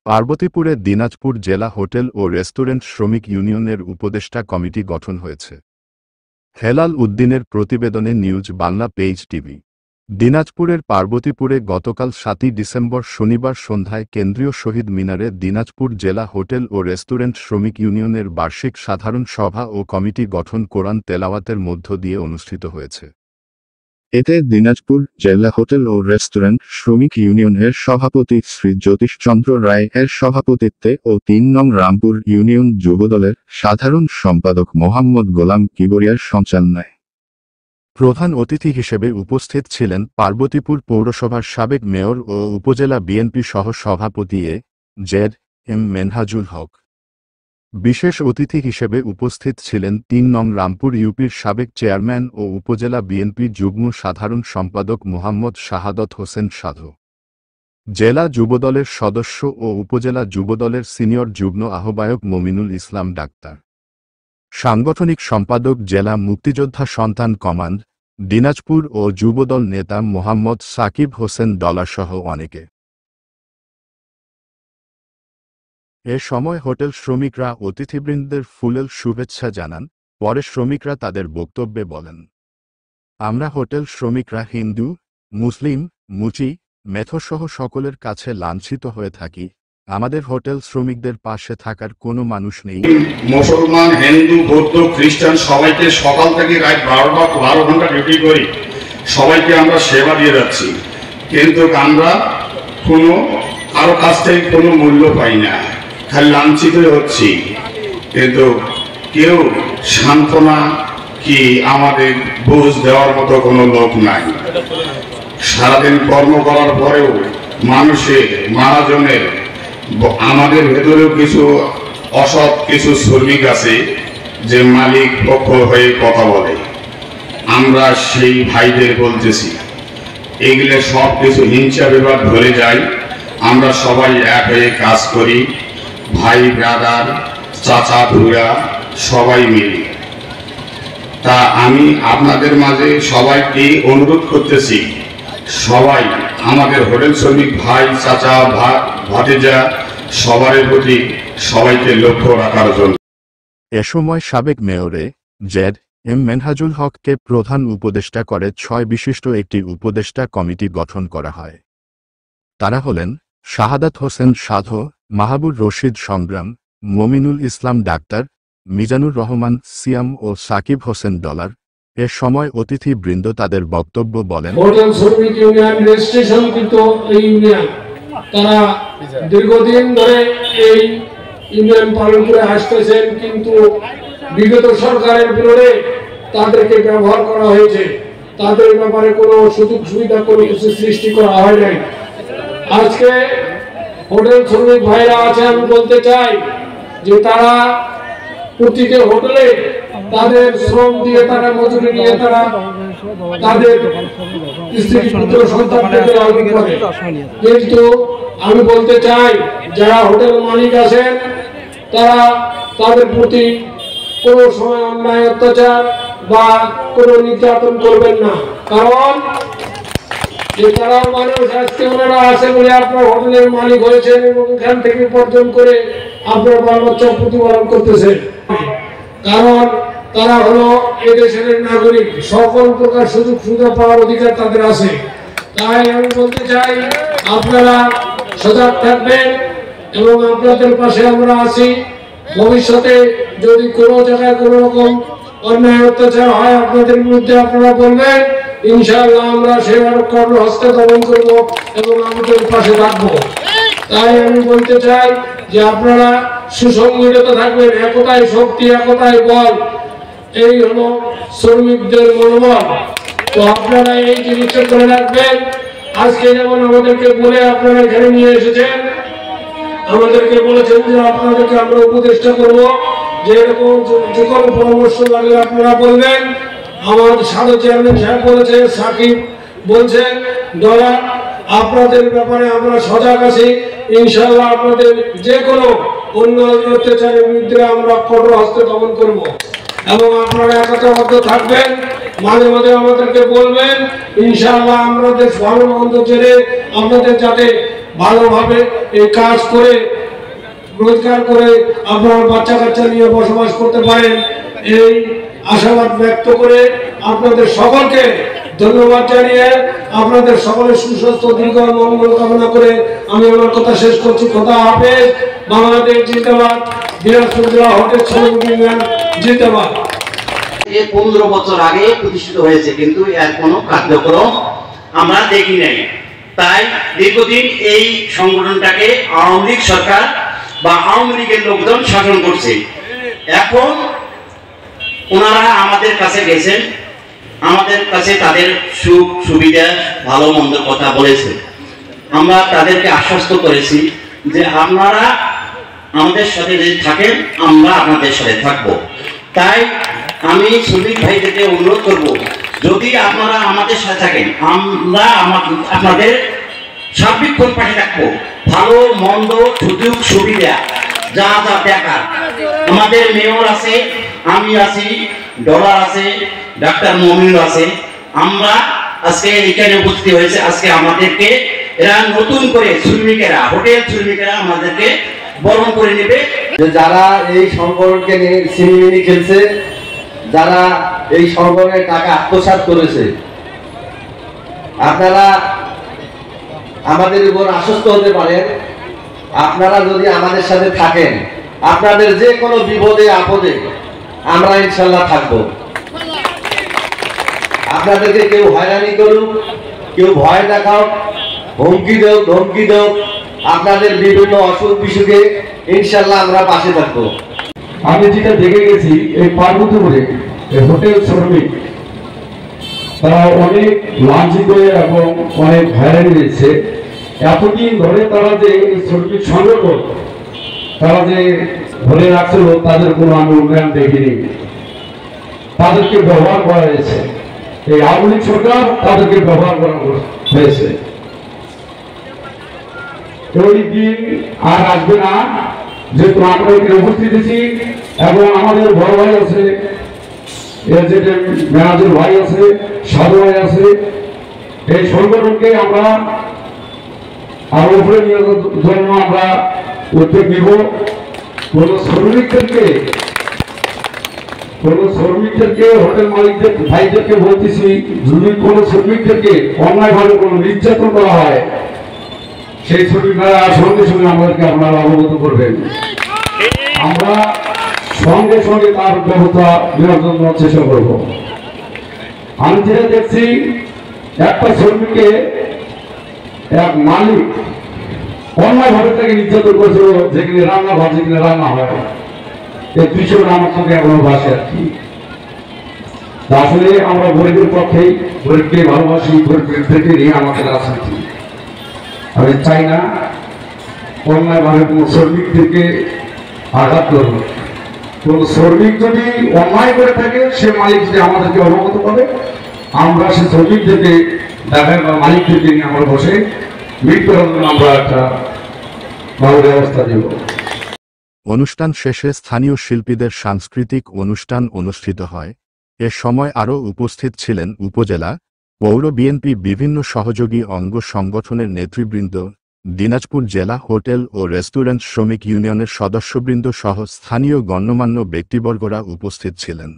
পার্বতীপুরে দিনাজপুর জেলা হোটেল ও রেস্টুরেন্ট শ্রমিক ইউনিয়নের উপদেষ্টা কমিটি গঠন হয়েছে। হেলাল উদ্দিনের প্রতিবেদনে নিউজ বাংলা পেজ টিভি। দিনাজপুরের পার্বতীপুরে গতকাল ৭ই ডিসেম্বর শনিবার সন্ধ্যায় কেন্দ্রীয় শহীদ মিনারে দিনাজপুর জেলা হোটেল ও রেস্টুরেন্ট শ্রমিক ইউনিয়নের বার্ষিক সাধারণ সভা ও কমিটি গঠন কোরআন তেলাওয়াতের মধ্য দিয়ে অনুষ্ঠিত হয়েছে। এতে দিনাজপুর জেলা হোটেল ও রেস্টুরেন্ট শ্রমিক ইউনিয়নের সভাপতি শ্রী জ্যোতিষচন্দ্র রায় এর সভাপতিত্বে ও ৩ নং রামপুর ইউনিয়ন যুবদলের সাধারণ সম্পাদক মোহাম্মদ গোলাম কিবরিয়ার সঞ্চালনায় প্রধান অতিথি হিসেবে উপস্থিত ছিলেন পার্বতীপুর পৌরসভার সাবেক মেয়র ও উপজেলা বিএনপি সহ সভাপতি এম মেনহাজুল হক। বিশেষ অতিথি হিসেবে উপস্থিত ছিলেন ৩ নং রামপুর ইউপির সাবেক চেয়ারম্যান ও উপজেলা বিএনপি যুগ্ম সাধারণ সম্পাদক মোহাম্মদ শাহাদত হোসেন সাধু, জেলা যুবদলের সদস্য ও উপজেলা যুবদলের সিনিয়র যুগ্ম আহ্বায়ক মমিনুল ইসলাম ডাক্তার, সাংগঠনিক সম্পাদক জেলা মুক্তিযোদ্ধা সন্তান কমান্ড দিনাজপুর ও যুবদল নেতা মোহাম্মদ সাকিব হোসেন ডলারসহ অনেকে। এ সময় হোটেল শ্রমিকরা অতিথিবৃন্দের ফুলেল শুভেচ্ছা জানান। পরে শ্রমিকরা তাদের বক্তব্যে বলেন, আমরা হোটেল শ্রমিকরা হিন্দু, মুসলিম, মুচি, মেথসহ সকলের কাছে লাঞ্ছিত হয়ে থাকি। আমাদের হোটেল শ্রমিকদের পাশে থাকার কোনো মানুষ নেই। মুসলমান, হিন্দু, বৌদ্ধ, খ্রিস্টান সবাইকে সকাল থেকে রাত 12 ঘন্টা ডিউটি করি, সবাইকে আমরা সেবা দিয়ে যাচ্ছি, কিন্তু আমরা কারো কাছ থেকে কোনো মূল্য পাই না, খালি লাঞ্ছিত হচ্ছি। কিন্তু কেউ সান্ত্বনা কি আমাদের বুঝ দেওয়ার মতো কোনো লোক নাই। সারাদিন কর্ম করার পরেও মানুষের মহাজনের আমাদের ভেতরেও কিছু অসৎ কিছু শ্রমিক আছে যে মালিক পক্ষ হয়ে কথা বলে। আমরা সেই ভাইদের বলতেছি, এগুলো সব কিছু হিংসা বিবাদ ধরে যায়। আমরা সবাই এক হয়ে কাজ করি, ভাই ব্রাদার, চাচা ভুয়া সবাই মিলে। তা আমি আপনাদের মাঝে সবাইকে অনুরোধ করতেছি, সবাই আমাদের হোটেল শ্রমিক ভাই, চাচা, ভাতিজা সবার প্রতি সবাইকে লক্ষ্য রাখার জন্য। এ সময় সাবেক মেয়রে এম মেনহাজুল হককে প্রধান উপদেষ্টা করে ৬ বিশিষ্ট একটি উপদেষ্টা কমিটি গঠন করা হয়। তারা হলেন শাহাদাত হোসেন সাধু, মাহবুর রশিদ সংগ্রাম, মমিনুল ইসলাম ডাক্তার, মিজানুর রহমান সিয়াম ও সাকিব হোসেন ডলার। এ সময় অতিথিবৃন্দ তাদের বক্তব্য বলেন, হোটেল শ্রমিক ইউনিয়ন রেজিস্ট্রেশন কিন্তু এই ইউনিয়ন, তারা দীর্ঘদিন ধরে এই ইউনিয়ন পালন করে আসতেছেন, কিন্তু বিগত সরকারের বিরুদ্ধে তাদেরকে ব্যবহার করা হয়েছে, তাদের ব্যাপারে কোনো সুযোগ সুবিধা কোনো কিছু সৃষ্টি করা হয় নাই। আজকে হোটেল শ্রমিক ভাইরা আছে, আমি বলতে চাই যে তারা প্রতিটি হোটেলে তাদের শ্রম দিয়ে, তারা মজুরি নিয়ে তারা তাদের স্ত্রী পুত্র সন্তানদের লালন করে। কিন্তু আমি বলতে চাই যারা হোটেল মালিক আছেন তারা তাদের প্রতি কোনো সময় অন্যায় অত্যাচার বা কোনো নির্যাতন করবেন না, কারণ যে তারা মানুষ, আজকে ওনারা আছে বলে আপনার হোটেলের মালিক হয়েছেন এবং এখান থেকে উপার্জন করে আপনার বাল বাচ্চা প্রতিপালন করতেছেন, কারণ তারা হলো এদেশের নাগরিক, সকল প্রকার সুযোগ সুবিধা পাওয়ার অধিকার তাদের আছে। তাই আমি বলতে চাই আপনারা সজাগ থাকবেন এবং আপনাদের পাশে আমরা আছি। ভবিষ্যতে যদি কোনো জায়গায় কোনো রকম অন্যায় অত্যাচার হয় আপনাদের বিরুদ্ধে আপনারা বলবেন, ইনশাআল্লাহ আমরা সেবার কর্মহস্তে দমন করবো এবং আমাদের পাশে থাকবো। তাই আমি বলতে চাই যে আপনারা সুসংগঠিত থাকবেন, একতাই শক্তি, একতাই বল, এই হলো শ্রমিকদের মনোবল। তো আপনারা এই জিনিসটা করে রাখবেন। আজকে যেমন আমাদেরকে বলে আপনারা এখানে নিয়ে এসেছেন, আমাদেরকে বলেছেন যে আপনাদেরকে আমরা উপদেষ্টা করবো, যে এরকম যে কোনো পরামর্শ লাগলে আপনারা বলবেন। আমার সাথে চেয়ারম্যান সাহেব বলেছেন, সাকিব বলছেন, ডলার, আপনাদের ব্যাপারে আমরা সজাগ আছি। ইনশাআল্লাহ আপনাদের যে কোনো অন্যায় অত্যাচারের বিরুদ্ধে আমরা কঠোর হস্তে দমন করবো এবং আপনারা একতাবদ্ধ থাকবেন, মাঝে মাঝে আমাদেরকে বলবেন। ইনশাআল্লাহ আমাদের ভালো মন্দ জেনে আপনাদের যাতে ভালোভাবে এই কাজ করে রোজগার করে আপনার বাচ্চা কাচ্চা নিয়ে বসবাস করতে পারেন, এই আশাবাদ ব্যক্ত করে আপনাদের সকলকে ধন্যবাদ জানিয়ে আপনাদের সকলের সুস্বাস্থ্য দীর্ঘ মঙ্গল কামনা করে আমি আমার কথা শেষ করছি। খোদা হাফেজ। বাংলাদেশ জিন্দাবাদ। দিনাজপুর জেলা হোটেল শ্রমিক ইউনিয়ন জিন্দাবাদ। 15 বছর আগে প্রতিষ্ঠিত হয়েছে, কিন্তু এর কোনো কার্যক্রম আমরা দেখি নাই। তাই দীর্ঘদিন এই সংগঠনটাকে আওয়ামী লীগ সরকার বা আওয়ামী লীগের লোকজন শাসন করছে। এখন ওনারা আমাদের কাছে গেছেন, আমাদের কাছে তাদের সুখ সুবিধা ভালো মন্দ কথা বলেছে। আমরা তাদেরকে আশ্বস্ত করেছি যে আপনারা আমাদের সাথে যদি থাকেন আমরা আপনাদের সাথে থাকবো। তাই আমি শ্রমিক ভাইদেরকে অনুরোধ করব, যদি আপনারা আমাদের সাথে থাকেন আমরা আপনাদের সার্বিকক্ষণ পাশে থাকবো। ভালো মন্দ সুযোগ সুবিধা যা যা দেখার, আমাদের মেয়র আছে, আমি আছি, ডলার আছে, ডাক্তার মমিনুল আছে। আমরা আজকে এখানে উপস্থিত হয়েছে। আজকে আমাদেরকে এরা নতুন করে শ্রমিকেরা, হোটেল শ্রমিকেরা আমাদেরকে বরণ করে নেবে। যারা এই সংগঠনকে নিয়ে সিনেমিনি খেলছে, যারা এই সংগঠনের টাকা আত্মসাৎ করেছে, আপনারা আমাদের উপর আশ্বস্ত হতে পারেন, আপনারা যদি আমাদের সাথে থাকেন আপনাদের যে কোনো বিপদে আপদে আমরা ইনশাল্লাহ থাকবো। আপনাদেরকে কেউ হয়রানি করুক, কেউ ভয় দেখাও, হুমকি দেও, ধমকি দেও, আপনাদের বিভিন্ন অসুখ বিসুখে ইনশাল্লাহ আমরা পাশে থাকবো। আমি যেটা দেখে গেছি এই পার্বতীপুরে হোটেল শ্রমিক তারা অনেক লাঞ্ছিত এবং অনেক হয়রানি হয়েছে। এতদিন ধরে তারা যে শ্রমিক সংগঠন তারা যে ধরে রাখছিল তাদের কোনো আমি উন্নয়ন দেখিনি। তাদেরকে ব্যবহার করা হয়েছে, এই আওয়ামী লীগ সরকার তাদেরকে ব্যবহার করা হয়েছে। ওই দিন আর আসবে না, যেহেতু আমরা এখানে উপস্থিত আছি এবং আমাদের বড় ভাই আছে, ম্যানেজার ভাই আছে, সাধু ভাই আছে। এই সংগঠনকে আমরা আরো উপরে নিয়ে জন্য আমরা উদ্যোগ নিব। কোন শ্রমিকদেরকে হোটেল মালিকদের ভাইদেরকে বলতেছি, যদি কোন শ্রমিকদেরকে অন্যায়ভাবে কোনো নির্যাতন করা হয় সেই শ্রমিকরা সঙ্গে সঙ্গে আমাদেরকে আপনারা অবগত করবেন। আমরা সঙ্গে সঙ্গে তার ব্যবস্থা নেওয়ার জন্য চেষ্টা করব। আমি যেটা দেখছি, একটা শ্রমিককে এক মালিক অন্যায়ভাবে তাকে নির্যাতন করেছিল, যেখানে রান্না হয়, যেখানে রান্না হয়, এই বিষয়টা আমার সঙ্গে এখনো ভাসে আর কি। আসলে আমরা গরিবের পক্ষেই, গরিবকে ভালোবাসি, গরিবদেরকে নিয়ে আমাদের রাজনীতি। আমি চাই না অন্যায়ভাবে কোনো শ্রমিকদেরকে আঘাত করবে। কোন শ্রমিক যদি অন্যায় করে থাকে সে মালিক যদি আমাদেরকে অবগত করে, আমরা সে শ্রমিকদেরকে দেখার বা মালিকদেরকে নিয়ে আমরা বসে মিট করার জন্য আমরা একটা ভালো ব্যবস্থা দেব। অনুষ্ঠান শেষে স্থানীয় শিল্পীদের সাংস্কৃতিক অনুষ্ঠান অনুষ্ঠিত হয়। এ সময় আরও উপস্থিত ছিলেন উপজেলা, পৌর বিএনপি বিভিন্ন সহযোগী অঙ্গ সংগঠনের নেতৃবৃন্দ, দিনাজপুর জেলা হোটেল ও রেস্টুরেন্ট শ্রমিক ইউনিয়নের সদস্যবৃন্দ সহ স্থানীয় গণ্যমান্য ব্যক্তিবর্গরা উপস্থিত ছিলেন।